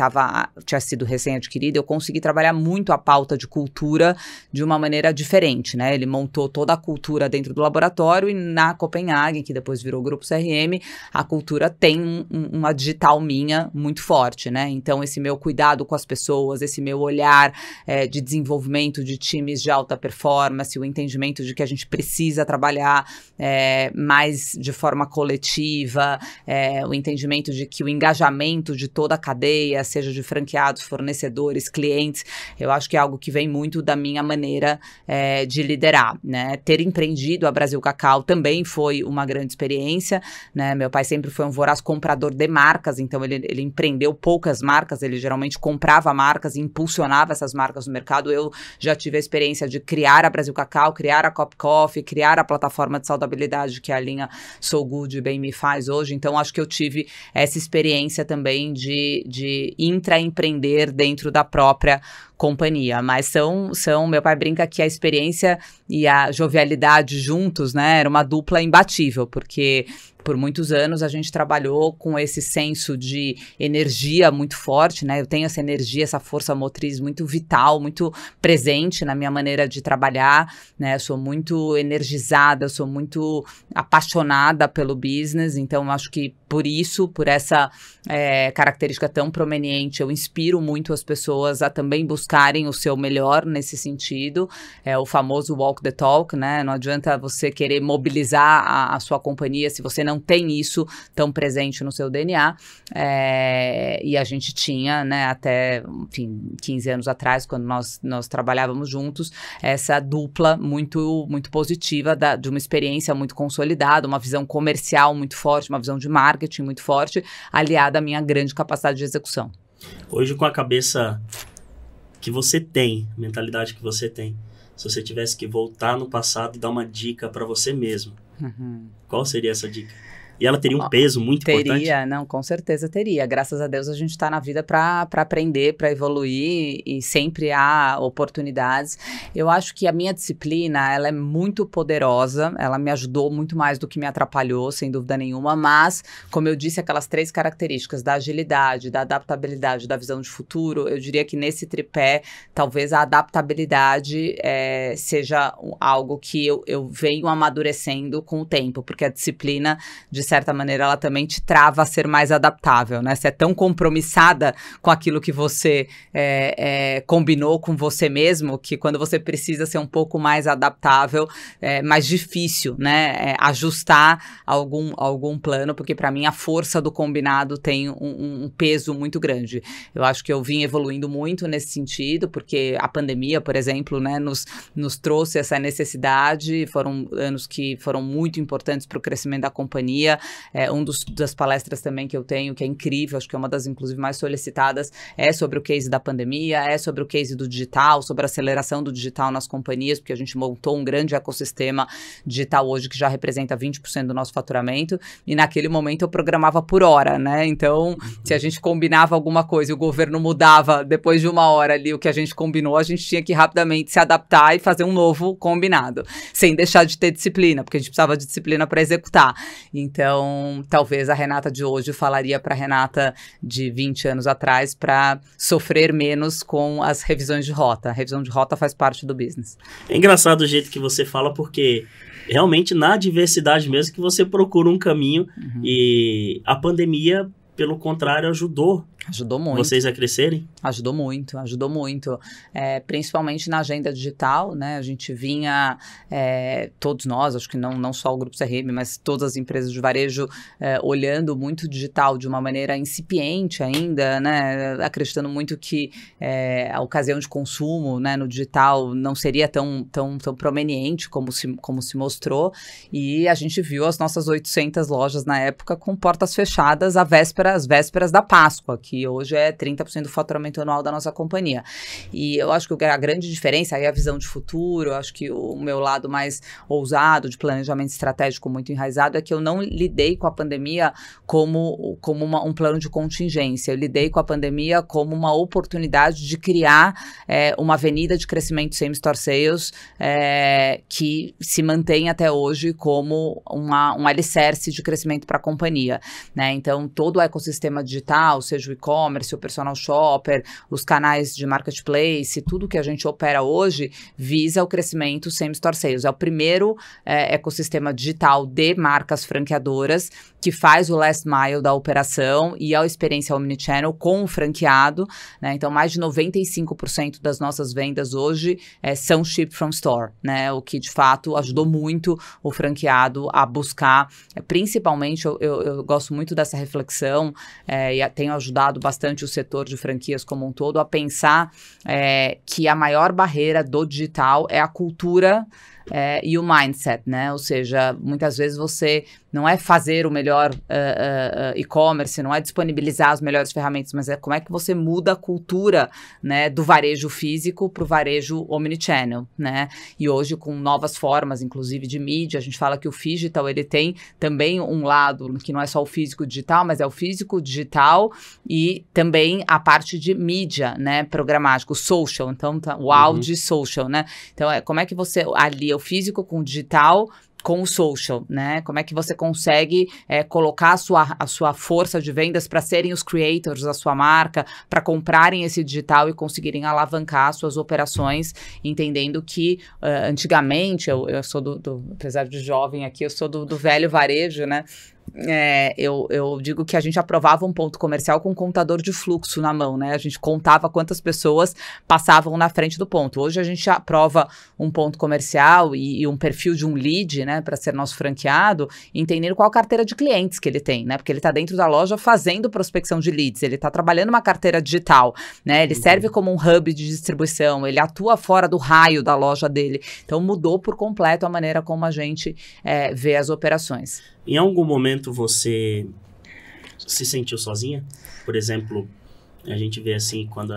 tinha sido recém-adquirida, eu consegui trabalhar muito a pauta de cultura de uma maneira diferente, né? Ele montou toda a cultura dentro do laboratório e na Copenhagen, que depois virou Grupo CRM, a cultura tem uma digital minha muito forte, né? Então, esse meu cuidado com as pessoas, esse meu olhar de desenvolvimento de times de alta performance, o entendimento de que a gente precisa trabalhar mais de forma coletiva, o entendimento de que o engajamento de toda a cadeia, seja de franqueados, fornecedores, clientes, eu acho que é algo que vem muito da minha maneira de liderar, né? Ter empreendido a Brasil Cacau também foi uma grande experiência, né? Meu pai sempre foi um voraz comprador de marcas, então ele empreendeu poucas marcas, ele geralmente comprava marcas e impulsionava essas marcas no mercado. Eu já tive a experiência de criar a Brasil Cacau, criar a Cop Coffee, criar a plataforma de saudabilidade que a linha So Good Bem Me faz hoje, então acho que eu tive essa experiência também de intraempreender dentro da própria companhia, mas meu pai brinca que a experiência e a jovialidade juntos, né, era uma dupla imbatível, porque por muitos anos a gente trabalhou com esse senso de energia muito forte, né? Eu tenho essa energia, essa força motriz muito vital, muito presente na minha maneira de trabalhar, né? Eu sou muito energizada, eu sou muito apaixonada pelo business, então acho que por essa característica tão prominente, eu inspiro muito as pessoas a também buscarem o seu melhor nesse sentido, o famoso walk the talk, né? Não adianta você querer mobilizar a sua companhia se você não tem isso tão presente no seu DNA, e a gente tinha, né, até, enfim, 15 anos atrás, quando nós trabalhávamos juntos, essa dupla muito, muito positiva de uma experiência muito consolidada, uma visão comercial muito forte, uma visão de marketing muito forte, aliada à minha grande capacidade de execução. Hoje, com a cabeça que você tem, mentalidade que você tem, se você tivesse que voltar no passado e dar uma dica para você mesmo, qual seria essa dica? E ela teria um peso muito importante? Teria, não, com certeza teria. Graças a Deus a gente está na vida para aprender, para evoluir e sempre há oportunidades. Eu acho que a minha disciplina, ela é muito poderosa, ela me ajudou muito mais do que me atrapalhou, sem dúvida nenhuma, mas, como eu disse, aquelas 3 características da agilidade, da adaptabilidade, da visão de futuro, eu diria que nesse tripé, talvez a adaptabilidade seja algo que eu venho amadurecendo com o tempo, porque a disciplina, de certa maneira, ela também te trava a ser mais adaptável, né? Você é tão compromissada com aquilo que você combinou com você mesmo, que quando você precisa ser um pouco mais adaptável, é mais difícil, né? Ajustar algum plano, porque para mim a força do combinado tem um peso muito grande. Eu acho que eu vim evoluindo muito nesse sentido, porque a pandemia, por exemplo, né, nos trouxe essa necessidade, foram anos que foram muito importantes para o crescimento da companhia. Das palestras também que eu tenho, que é incrível, acho que é uma das, inclusive, mais solicitadas, é sobre o case da pandemia, é sobre o case do digital, sobre a aceleração do digital nas companhias, porque a gente montou um grande ecossistema digital hoje que já representa 20% do nosso faturamento, e naquele momento eu programava por hora, né? Então, se a gente combinava alguma coisa e o governo mudava depois de uma hora ali o que a gente combinou, a gente tinha que rapidamente se adaptar e fazer um novo combinado, sem deixar de ter disciplina, porque a gente precisava de disciplina para executar. Então, Então, talvez a Renata de hoje falaria para a Renata de 20 anos atrás para sofrer menos com as revisões de rota. A revisão de rota faz parte do business. É engraçado o jeito que você fala, porque realmente na diversidade mesmo que você procura um caminho, e a pandemia, pelo contrário, ajudou muito. Vocês a crescerem? Ajudou muito. Principalmente na agenda digital, né? A gente vinha, todos nós, acho que não só o Grupo CRM, mas todas as empresas de varejo, olhando muito digital de uma maneira incipiente ainda, né? Acreditando muito que a ocasião de consumo, né, no digital não seria tão prominente como se mostrou, e a gente viu as nossas 800 lojas na época com portas fechadas às vésperas da Páscoa, que hoje é 30% do faturamento anual da nossa companhia. E eu acho que a grande diferença, aí a visão de futuro, eu acho que o meu lado mais ousado, de planejamento estratégico muito enraizado, é que eu não lidei com a pandemia como um plano de contingência. Eu lidei com a pandemia como uma oportunidade de criar uma avenida de crescimento same-store sales que se mantém até hoje como um alicerce de crescimento para a companhia, né? Então, todo o ecossistema digital, seja o e-commerce, o personal shopper, os canais de marketplace, tudo que a gente opera hoje visa o crescimento same-store sales. É o primeiro ecossistema digital de marcas franqueadoras que faz o last mile da operação e a experiência omnichannel com o franqueado, né? Então, mais de 95% das nossas vendas hoje são ship from store, né? O que, de fato, ajudou muito o franqueado a buscar, principalmente, eu gosto muito dessa reflexão, e tenho ajudado bastante o setor de franquias como um todo a pensar que a maior barreira do digital é a cultura e o mindset, né? Ou seja, muitas vezes você não é fazer o melhor e-commerce, não é disponibilizar as melhores ferramentas, mas é como é que você muda a cultura, né, do varejo físico para o varejo omnichannel, né? E hoje, com novas formas, inclusive de mídia, a gente fala que o phygital, ele tem também um lado que não é só o físico digital, mas é o físico digital e também a parte de mídia, né, programático, social, então o áudio social, né? Então, como é que você alia o físico com o digital com o social, né? Como é que você consegue colocar a sua força de vendas para serem os creators da sua marca, para comprarem esse digital e conseguirem alavancar suas operações, entendendo que antigamente, eu sou apesar de jovem aqui, eu sou do velho varejo, né? Eu digo que a gente aprovava um ponto comercial com um contador de fluxo na mão, né? A gente contava quantas pessoas passavam na frente do ponto. Hoje a gente aprova um ponto comercial e um perfil de um lead, né, para ser nosso franqueado, entendendo qual carteira de clientes que ele tem, né? Porque ele está dentro da loja fazendo prospecção de leads, ele está trabalhando uma carteira digital, né? Ele serve como um hub de distribuição, ele atua fora do raio da loja dele. Então mudou por completo a maneira como a gente vê as operações. Em algum momento você se sentiu sozinha? Por exemplo, a gente vê assim, quando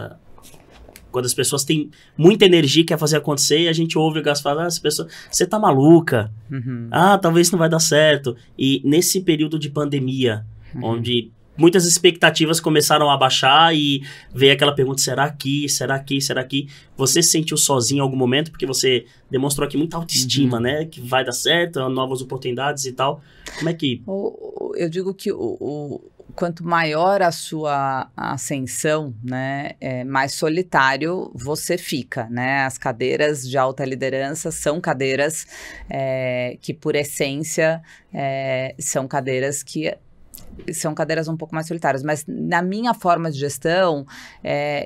as pessoas têm muita energia e quer fazer acontecer, e a gente ouve o Gas falar, você tá maluca, talvez não vai dar certo. E nesse período de pandemia, onde muitas expectativas começaram a baixar e veio aquela pergunta, será que? Você se sentiu sozinho em algum momento? Porque você demonstrou aqui muita autoestima, né? Que vai dar certo, novas oportunidades e tal. Como é que... Eu digo que quanto maior a sua ascensão, né, mais solitário você fica, né? As cadeiras de alta liderança são cadeiras que, por essência, são cadeiras um pouco mais solitárias, mas na minha forma de gestão,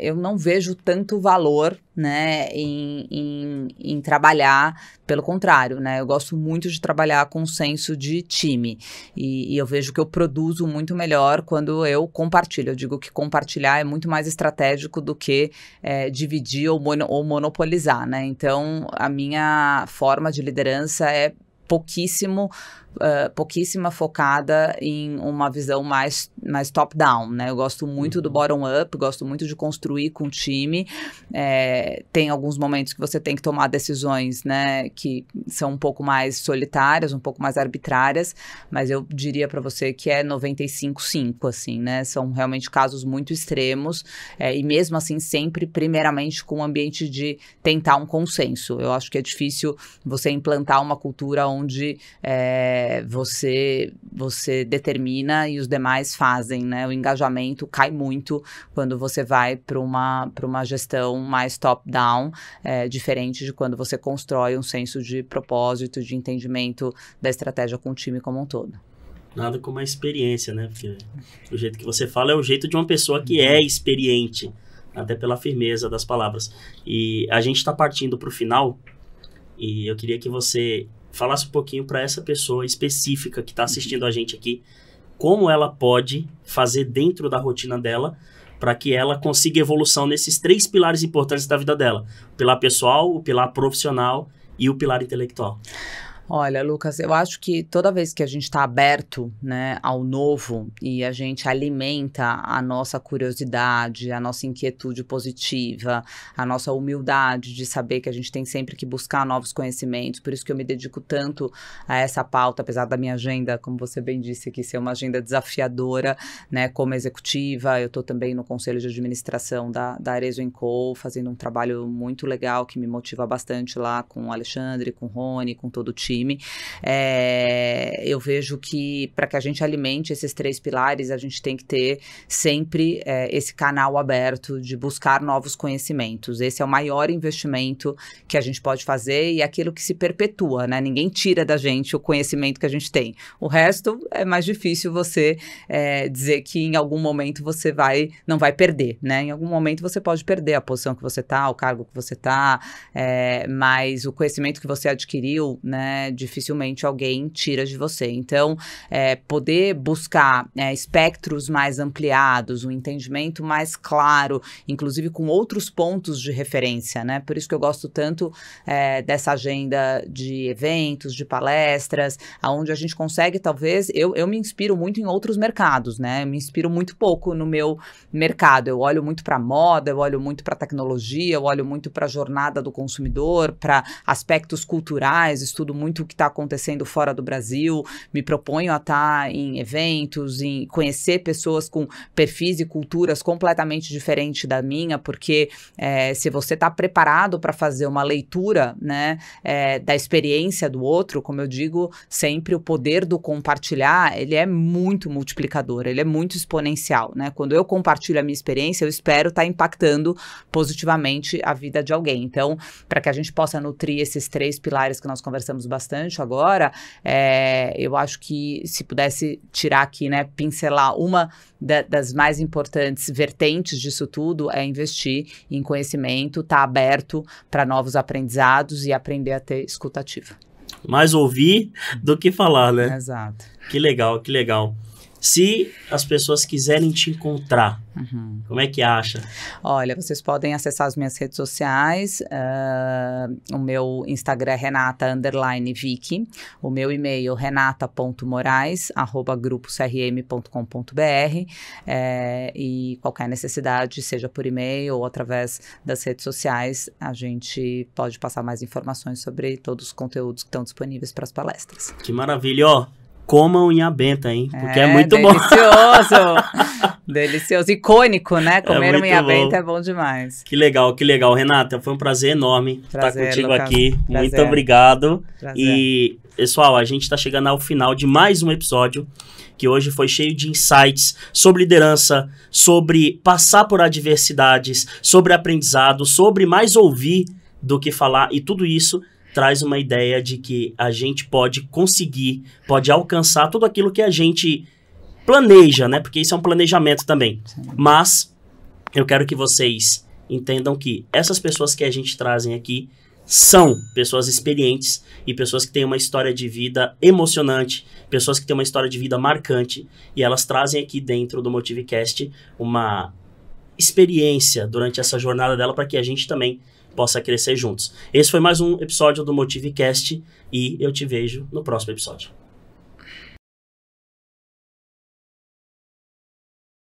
eu não vejo tanto valor, né, em trabalhar, pelo contrário, né, eu gosto muito de trabalhar com um senso de time, e eu vejo que eu produzo muito melhor quando eu compartilho. Eu digo que compartilhar é muito mais estratégico do que dividir ou monopolizar, né? Então, a minha forma de liderança é pouquíssima focada em uma visão mais top-down, né? Eu gosto muito do bottom-up, gosto muito de construir com o time. Tem alguns momentos que você tem que tomar decisões, né, que são um pouco mais solitárias, um pouco mais arbitrárias, mas eu diria para você que é 95-5, assim, né? São realmente casos muito extremos, e mesmo assim sempre, primeiramente, com um ambiente de tentar um consenso. Eu acho que é difícil você implantar uma cultura aonde você determina e os demais fazem, né? O engajamento cai muito quando você vai para uma gestão mais top-down, diferente de quando você constrói um senso de propósito, de entendimento da estratégia com o time como um todo. Nada como a experiência, né? Porque o jeito que você fala é o jeito de uma pessoa que é experiente, até pela firmeza das palavras. E a gente está partindo para o final, e eu queria que você falasse um pouquinho para essa pessoa específica que está assistindo a gente aqui, como ela pode fazer dentro da rotina dela para que ela consiga evolução nesses 3 pilares importantes da vida dela: o pilar pessoal, o pilar profissional e o pilar intelectual. Olha, Lucas, eu acho que toda vez que a gente está aberto, né, ao novo e a gente alimenta a nossa curiosidade, a nossa inquietude positiva, a nossa humildade de saber que a gente tem sempre que buscar novos conhecimentos, por isso que eu me dedico tanto a essa pauta, apesar da minha agenda, como você bem disse aqui, ser uma agenda desafiadora, né, como executiva. Eu estou também no conselho de administração da Arezzo & Co, fazendo um trabalho muito legal que me motiva bastante lá com o Alexandre, com o Rony, com todo o time. Eu vejo que para que a gente alimente esses 3 pilares, a gente tem que ter sempre esse canal aberto de buscar novos conhecimentos. Esse é o maior investimento que a gente pode fazer e é aquilo que se perpetua, né? Ninguém tira da gente o conhecimento que a gente tem. O resto é mais difícil você dizer que em algum momento você não vai perder, né? Em algum momento você pode perder a posição que você está, o cargo que você está, mas o conhecimento que você adquiriu, né, dificilmente alguém tira de você. Então, poder buscar espectros mais ampliados, um entendimento mais claro, inclusive com outros pontos de referência, né? Por isso que eu gosto tanto dessa agenda de eventos, de palestras, onde a gente consegue, talvez, eu me inspiro muito em outros mercados, né? Eu me inspiro muito pouco no meu mercado. Eu olho muito para moda, eu olho muito para tecnologia, eu olho muito para a jornada do consumidor, para aspectos culturais, estudo muito o que está acontecendo fora do Brasil, me proponho a estar em eventos, em conhecer pessoas com perfis e culturas completamente diferentes da minha, porque se você está preparado para fazer uma leitura, né, da experiência do outro, como eu digo sempre, o poder do compartilhar, ele é muito multiplicador, ele é muito exponencial, né? Quando eu compartilho a minha experiência, eu espero estar impactando positivamente a vida de alguém. Então, para que a gente possa nutrir esses 3 pilares que nós conversamos bastante agora, eu acho que se pudesse tirar aqui, né, pincelar uma das mais importantes vertentes disso tudo, é investir em conhecimento, estar aberto para novos aprendizados e aprender a ter escuta ativa. Mais ouvir do que falar, né? Exato. Que legal, que legal. Se as pessoas quiserem te encontrar, como é que acha? Olha, vocês podem acessar as minhas redes sociais. O meu Instagram é Renata_Vicky. O meu e-mail renata.morais@grupocrm.com.br. E qualquer necessidade, seja por e-mail ou através das redes sociais, a gente pode passar mais informações sobre todos os conteúdos que estão disponíveis para as palestras. Que maravilha, ó. Coma unha benta, hein? Porque é muito bom. Delicioso! Delicioso. Icônico, né? Comer unha benta é bom demais. Que legal, que legal. Renata, foi um prazer enorme estar contigo Lucas. aqui. Prazer. Muito obrigado. Prazer. E, pessoal, a gente está chegando ao final de mais um episódio, que hoje foi cheio de insights sobre liderança, sobre passar por adversidades, sobre aprendizado, sobre mais ouvir do que falar, e tudo isso traz uma ideia de que a gente pode conseguir, pode alcançar tudo aquilo que a gente planeja, né? Porque isso é um planejamento também. Sim. Mas eu quero que vocês entendam que essas pessoas que a gente trazem aqui são pessoas experientes e pessoas que têm uma história de vida emocionante, pessoas que têm uma história de vida marcante, e elas trazem aqui dentro do Motivecast uma experiência durante essa jornada dela para que a gente também possa crescer juntos. Esse foi mais um episódio do Motivecast e eu te vejo no próximo episódio.